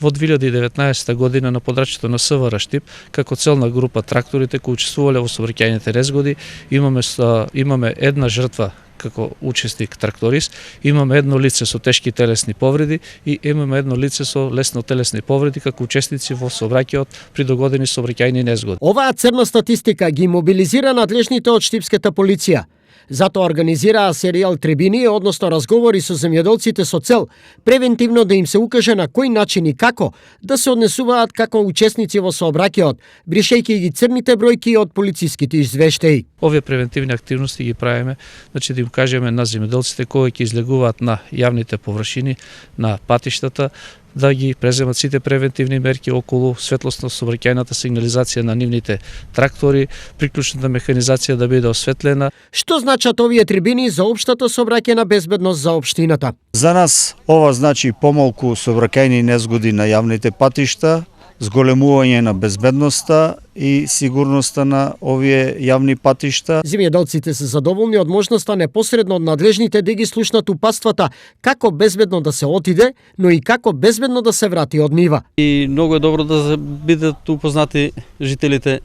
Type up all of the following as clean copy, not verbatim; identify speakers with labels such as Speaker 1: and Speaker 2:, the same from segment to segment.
Speaker 1: Во 2019 година на подрачјето на СВР Штип, како целна група тракторите кои учествувале во сообраќајните незгоди, имаме една жртва како учесник тракторист, имаме едно лице со тешки телесни повреди и имаме едно лице со лесно телесни повреди како учесници во сообраќајот при догодини сообраќајни незгоди.
Speaker 2: Оваа црна статистика ги мобилизира надлежните од штипската полиција. Затоа организираа серијал трибини, односно разговори со земјоделците со цел превентивно да им се укаже на кој начин и како да се однесуваат како учесници во сообраќајот, бришејќи ги црните бројки од полициските извештаи.
Speaker 1: Овие превентивни активности ги правиме, значи да им кажеме на земјоделците кои ќе излегуваат на јавните површини, на патиштата, да ги преземат сите превентивни мерки околу светлосно сообраќајната сигнализација на нивните трактори, приклучната механизација да биде осветлена.
Speaker 2: Што значат овие трибини за општата сообраќајна безбедност за општината?
Speaker 3: За нас ова значи помалку сообраќајни незгоди на јавните патишта, зголемување на безбедноста и сигурноста на овие јавни патишта.
Speaker 2: Земјоделците се задоволни од можноста непосредно од надлежните да ги слушнат упатствата како безбедно да се отиде, но и како безбедно да се врати од нива.
Speaker 4: И многу е добро да бидат упознати жителите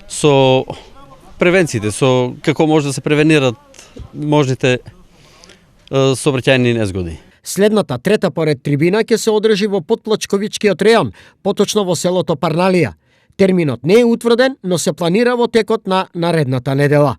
Speaker 4: со превенциите, со како може да се превенират можните сообраќајни незгоди.
Speaker 2: Следната, трета поред трибина ќе се одржи во Потплачковичкиот реон, поточно во селото Парналија. Терминот не е утврден, но се планира во текот на наредната недела.